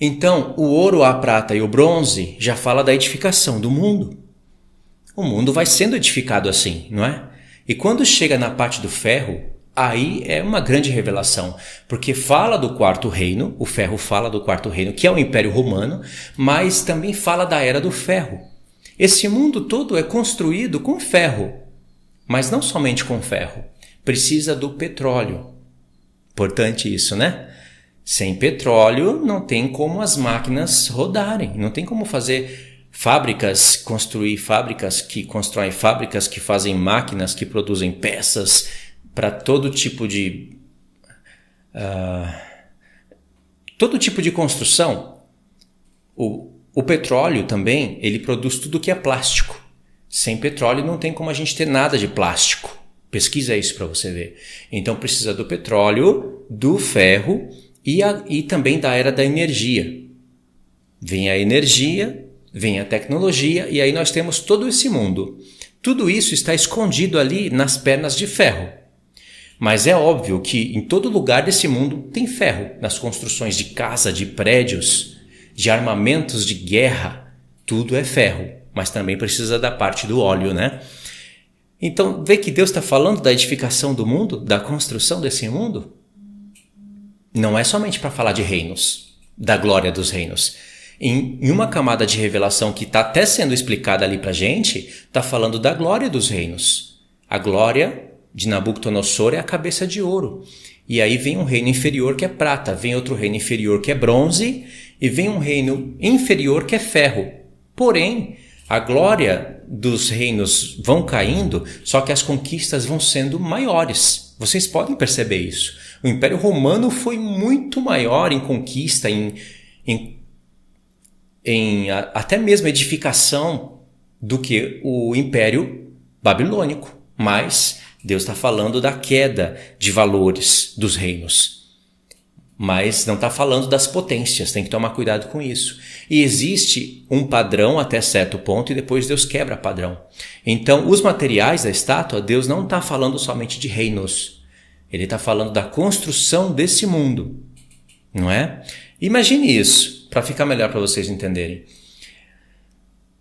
Então, o ouro, a prata e o bronze já fala da edificação do mundo. O mundo vai sendo edificado assim, não é? E quando chega na parte do ferro, aí é uma grande revelação, porque fala do quarto reino, o ferro fala do quarto reino, que é o Império Romano, mas também fala da Era do Ferro. Esse mundo todo é construído com ferro, mas não somente com ferro, precisa do petróleo. Importante isso, né? Sem petróleo não tem como as máquinas rodarem, não tem como fazer fábricas, construir fábricas que constroem fábricas que fazem máquinas que produzem peças para todo tipo de construção. O petróleo também, ele produz tudo que é plástico. Sem petróleo não tem como a gente ter nada de plástico. Pesquisa isso para você ver. Então precisa do petróleo, do ferro e também da era da energia. Vem a energia, vem a tecnologia e aí nós temos todo esse mundo. Tudo isso está escondido ali nas pernas de ferro. Mas é óbvio que em todo lugar desse mundo tem ferro. Nas construções de casa, de prédios, de armamentos de guerra, tudo é ferro. Mas também precisa da parte do óleo, né? Então, vê que Deus está falando da edificação do mundo, da construção desse mundo? Não é somente para falar de reinos, da glória dos reinos. Em uma camada de revelação que está até sendo explicada ali para a gente, está falando da glória dos reinos. A glória de Nabucodonosor é a cabeça de ouro. E aí vem um reino inferior que é prata, vem outro reino inferior que é bronze e vem um reino inferior que é ferro. Porém, a glória dos reinos vão caindo, só que as conquistas vão sendo maiores. Vocês podem perceber isso. O Império Romano foi muito maior em conquista, até mesmo edificação do que o Império Babilônico. Mas Deus está falando da queda de valores dos reinos. Mas não está falando das potências, tem que tomar cuidado com isso. E existe um padrão até certo ponto e depois Deus quebra padrão. Então, os materiais da estátua, Deus não está falando somente de reinos. Ele está falando da construção desse mundo, não é? Imagine isso, para ficar melhor para vocês entenderem.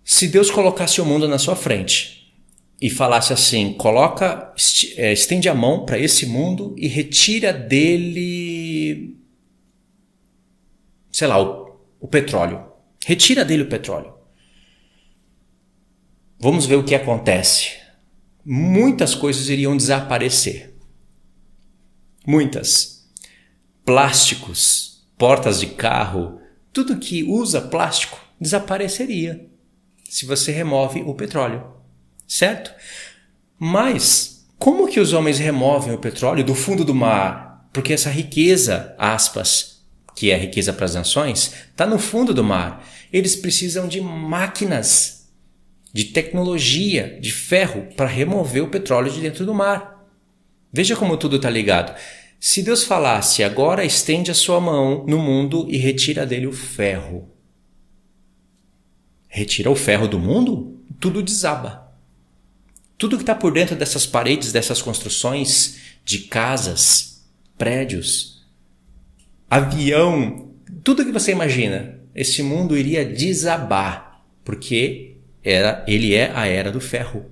Se Deus colocasse o mundo na sua frente e falasse assim, estende a mão para esse mundo e retira dele, sei lá, o petróleo. Retira dele o petróleo. Vamos ver o que acontece. Muitas coisas iriam desaparecer. Muitas. Plásticos, portas de carro, tudo que usa plástico desapareceria se você remove o petróleo. Certo? Mas como que os homens removem o petróleo do fundo do mar? Porque essa riqueza, aspas, que é riqueza para as nações, está no fundo do mar. Eles precisam de máquinas, de tecnologia, de ferro para remover o petróleo de dentro do mar. Veja como tudo está ligado. Se Deus falasse, agora estende a sua mão no mundo e retira dele o ferro. Retira o ferro do mundo? Tudo desaba. Tudo que está por dentro dessas paredes, dessas construções de casas, prédios, avião, tudo que você imagina, esse mundo iria desabar, porque ele é a era do ferro.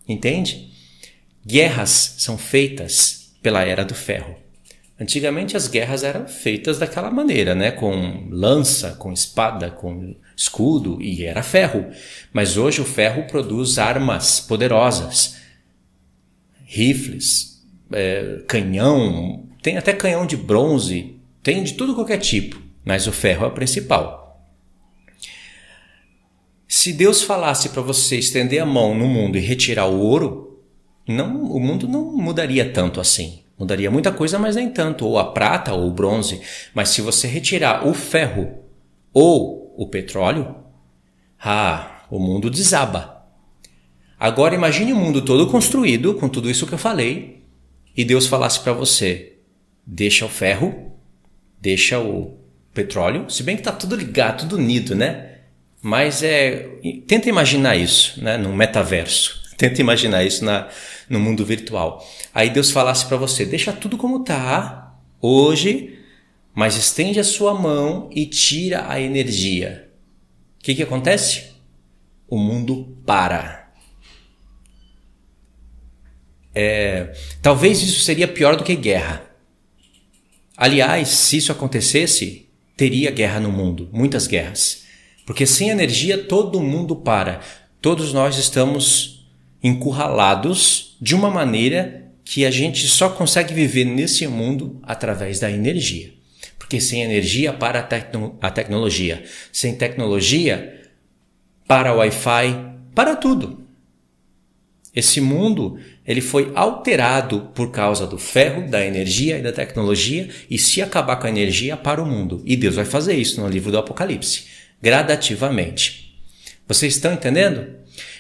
Entende? Guerras são feitas pela era do ferro. Antigamente as guerras eram feitas daquela maneira, né? Com lança, com espada, com escudo, e era ferro. Mas hoje o ferro produz armas poderosas, rifles, canhão, tem até canhão de bronze, tem de tudo qualquer tipo, mas o ferro é o principal. Se Deus falasse para você estender a mão no mundo e retirar o ouro, o mundo não mudaria tanto assim. Mudaria muita coisa, mas nem tanto. Ou a prata ou o bronze. Mas se você retirar o ferro ou o petróleo, o mundo desaba. Agora imagine o mundo todo construído com tudo isso que eu falei e Deus falasse para você, deixa o ferro, deixa o petróleo, se bem que está tudo ligado, tudo unido, né? Mas tenta imaginar isso, né? No metaverso. Tenta imaginar isso no mundo virtual. Aí Deus falasse para você, deixa tudo como está hoje, mas estende a sua mão e tira a energia. O que acontece? O mundo para. Talvez isso seria pior do que guerra. Aliás, se isso acontecesse, teria guerra no mundo, muitas guerras. Porque sem energia todo mundo para. Todos nós estamos encurralados de uma maneira que a gente só consegue viver nesse mundo através da energia. Porque sem energia para a tecnologia. Sem tecnologia para o Wi-Fi, para tudo. Esse mundo ele foi alterado por causa do ferro, da energia e da tecnologia, e se acabar com a energia, para o mundo. E Deus vai fazer isso no livro do Apocalipse, gradativamente. Vocês estão entendendo?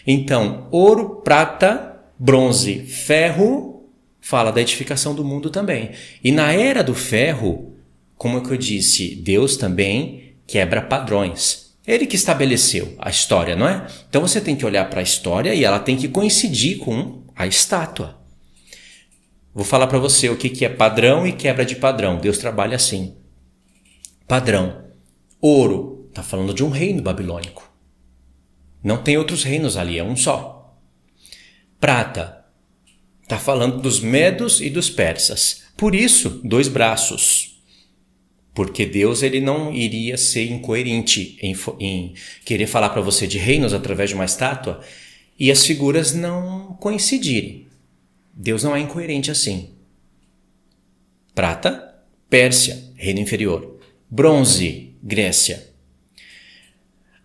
Então, ouro, prata, bronze, ferro, fala da edificação do mundo também. E na era do ferro, como eu disse, Deus também quebra padrões. Ele que estabeleceu a história, não é? Então você tem que olhar para a história e ela tem que coincidir com a estátua. Vou falar para você o que é padrão e quebra de padrão. Deus trabalha assim. Padrão. Ouro. Está falando de um reino babilônico. Não tem outros reinos ali, é um só. Prata. Está falando dos medos e dos persas. Por isso, 2 braços. Porque Deus ele não iria ser incoerente em querer falar para você de reinos através de uma estátua e as figuras não coincidirem. Deus não é incoerente assim. Prata, Pérsia, reino inferior. Bronze, Grécia.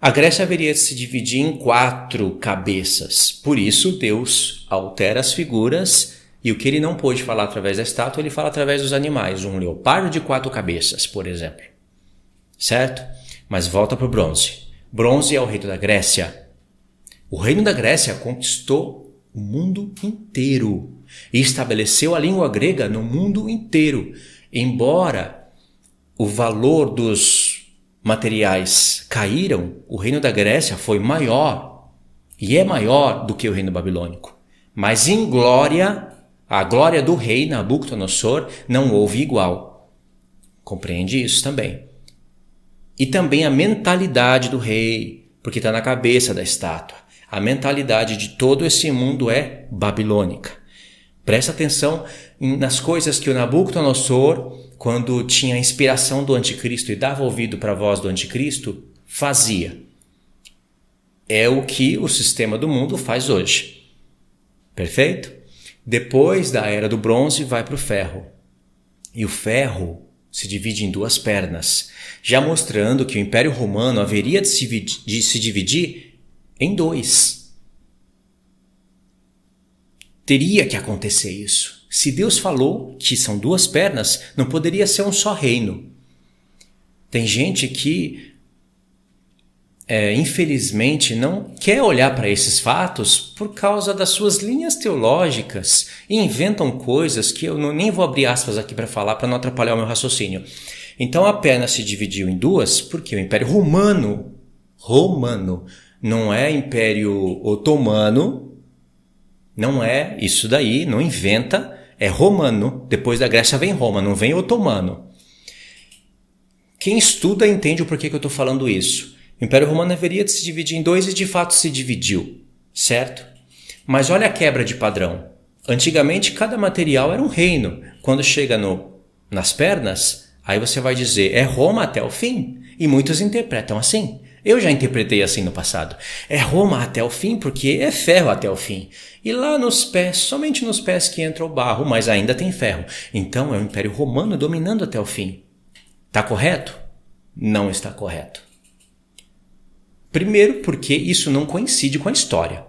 A Grécia haveria de se dividir em 4 cabeças. Por isso Deus altera as figuras. E o que ele não pôde falar através da estátua, ele fala através dos animais. Um leopardo de 4 cabeças, por exemplo. Certo? Mas volta para o bronze. Bronze é o reino da Grécia. O reino da Grécia conquistou o mundo inteiro. E estabeleceu a língua grega no mundo inteiro. Embora o valor dos materiais caíram, o reino da Grécia foi maior. E é maior do que o reino babilônico. Mas em glória... A glória do rei Nabucodonosor não houve igual. Compreende isso também. E também a mentalidade do rei, porque está na cabeça da estátua. A mentalidade de todo esse mundo é babilônica. Presta atenção nas coisas que o Nabucodonosor, quando tinha a inspiração do anticristo e dava ouvido para a voz do anticristo, fazia. É o que o sistema do mundo faz hoje. Perfeito? Depois da era do bronze vai para o ferro. E o ferro se divide em 2 pernas, já mostrando que o Império Romano haveria de se dividir em 2. Teria que acontecer isso. Se Deus falou que são 2 pernas, não poderia ser um só reino. Tem gente que infelizmente não quer olhar para esses fatos por causa das suas linhas teológicas e inventam coisas que eu nem vou abrir aspas aqui para falar para não atrapalhar o meu raciocínio. Então a perna se dividiu em 2 porque o Império Romano, não é Império Otomano, não é isso daí, não inventa, é romano. Depois da Grécia vem Roma, não vem otomano. Quem estuda entende o porquê que eu estou falando isso. O Império Romano haveria de se dividir em 2 e de fato se dividiu, certo? Mas olha a quebra de padrão. Antigamente cada material era um reino. Quando chega nas pernas, aí você vai dizer é Roma até o fim. E muitos interpretam assim. Eu já interpretei assim no passado. É Roma até o fim porque é ferro até o fim. E lá nos pés, somente nos pés que entra o barro, mas ainda tem ferro. Então é o Império Romano dominando até o fim. Está correto? Não está correto. Primeiro, porque isso não coincide com a história.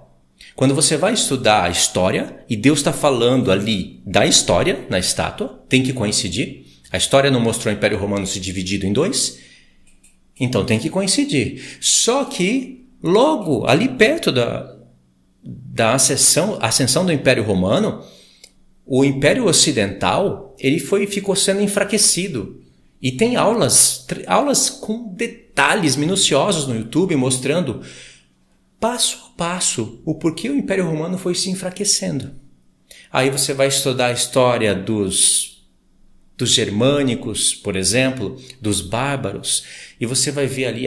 Quando você vai estudar a história e Deus está falando ali da história, na estátua, tem que coincidir. A história não mostrou o Império Romano se dividido em 2, então tem que coincidir. Só que logo ali perto da ascensão do Império Romano, o Império Ocidental ficou sendo enfraquecido. E tem aulas com detalhes minuciosos no YouTube mostrando passo a passo o porquê o Império Romano foi se enfraquecendo. Aí você vai estudar a história dos dos germânicos, por exemplo, dos bárbaros, e você vai ver ali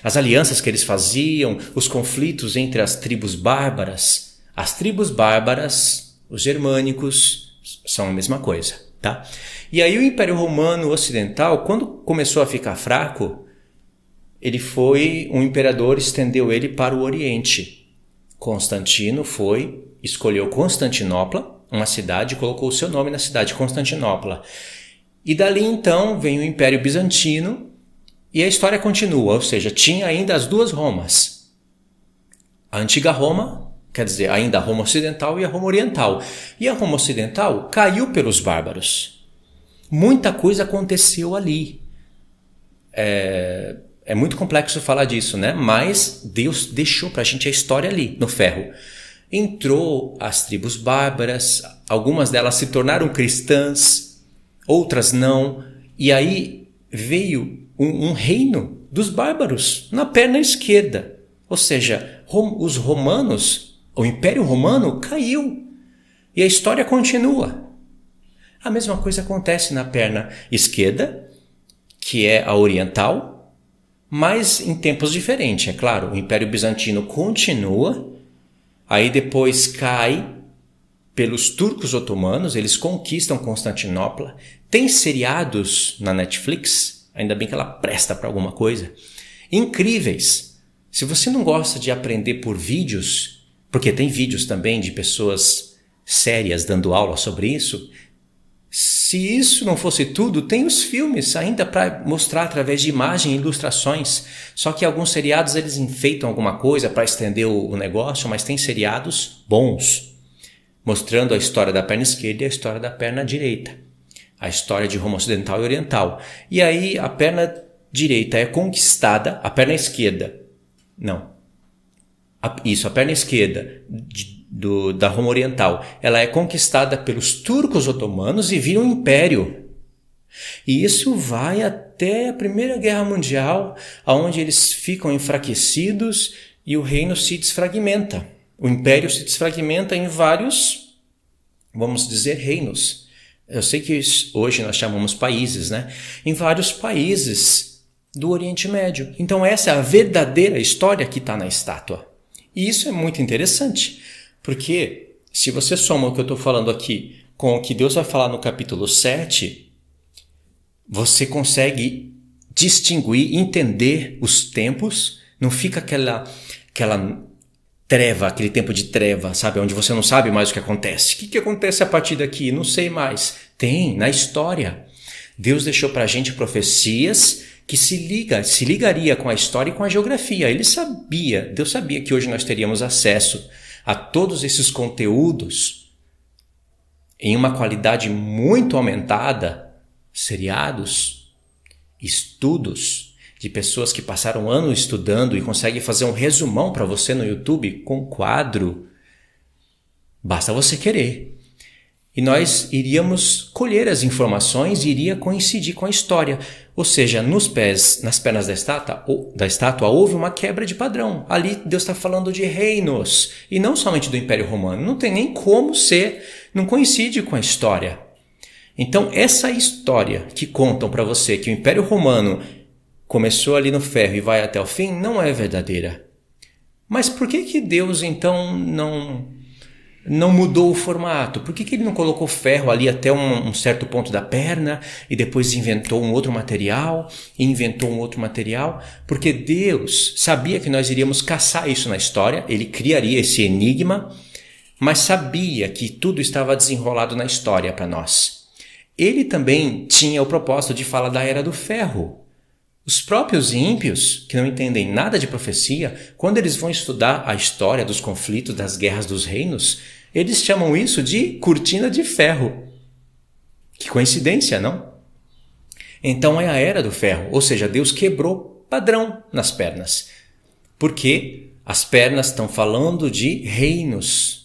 as alianças que eles faziam, os conflitos entre as tribos bárbaras. As tribos bárbaras, os germânicos, são a mesma coisa, tá? E aí o Império Romano Ocidental, quando começou a ficar fraco, um imperador estendeu ele para o Oriente. Constantino escolheu Constantinopla, uma cidade, e colocou o seu nome na cidade de Constantinopla. E dali então vem o Império Bizantino e a história continua, ou seja, tinha ainda as duas Romas. A antiga Roma, quer dizer, ainda a Roma Ocidental e a Roma Oriental. E a Roma Ocidental caiu pelos bárbaros. Muita coisa aconteceu ali. É muito complexo falar disso, né? Mas Deus deixou pra gente a história ali, no ferro. Entrou as tribos bárbaras, algumas delas se tornaram cristãs, outras não. E aí veio um reino dos bárbaros na perna esquerda. Ou seja, os romanos, o Império Romano caiu. E a história continua. A mesma coisa acontece na perna esquerda, que é a oriental, mas em tempos diferentes, é claro. O Império Bizantino continua, aí depois cai pelos turcos otomanos, eles conquistam Constantinopla. Tem seriados na Netflix, ainda bem que ela presta para alguma coisa, incríveis. Se você não gosta de aprender por vídeos, porque tem vídeos também de pessoas sérias dando aula sobre isso, se isso não fosse tudo, tem os filmes ainda para mostrar através de imagem e ilustrações. Só que alguns seriados eles enfeitam alguma coisa para estender o negócio, mas tem seriados bons, mostrando a história da perna esquerda e a história da perna direita. A história de Roma Ocidental e Oriental. E aí a perna direita é conquistada, a perna esquerda, não. A perna esquerda da Roma Oriental, ela é conquistada pelos turcos otomanos e vira um império. E isso vai até a Primeira Guerra Mundial, onde eles ficam enfraquecidos e o reino se desfragmenta. O império se desfragmenta em vários, vamos dizer, reinos. Eu sei que hoje nós chamamos países, né? Em vários países do Oriente Médio. Então essa é a verdadeira história que está na estátua. E isso é muito interessante. Porque se você soma o que eu estou falando aqui com o que Deus vai falar no capítulo 7, você consegue distinguir, entender os tempos, não fica aquela treva, aquele tempo de treva, sabe? Onde você não sabe mais o que acontece. O que acontece a partir daqui? Não sei mais. Tem, na história. Deus deixou para a gente profecias que se ligaria com a história e com a geografia. Deus sabia que hoje nós teríamos acesso a todos esses conteúdos em uma qualidade muito aumentada, seriados, estudos de pessoas que passaram anos estudando e conseguem fazer um resumão para você no YouTube com quadro. Basta você querer. E nós iríamos colher as informações e iria coincidir com a história. Ou seja, nas pernas da estátua houve uma quebra de padrão. Ali Deus está falando de reinos e não somente do Império Romano. Não tem nem como ser, não coincide com a história. Então essa história que contam para você que o Império Romano começou ali no ferro e vai até o fim não é verdadeira. Mas por que Deus então não mudou o formato? Por que ele não colocou ferro ali até um certo ponto da perna e depois inventou um outro material e inventou um outro material? Porque Deus sabia que nós iríamos caçar isso na história, ele criaria esse enigma, mas sabia que tudo estava desenrolado na história para nós. Ele também tinha o propósito de falar da Era do Ferro. Os próprios ímpios, que não entendem nada de profecia, quando eles vão estudar a história dos conflitos, das guerras dos reinos, eles chamam isso de cortina de ferro. Que coincidência, não? Então é a Era do Ferro, ou seja, Deus quebrou padrão nas pernas. Porque as pernas estão falando de reinos.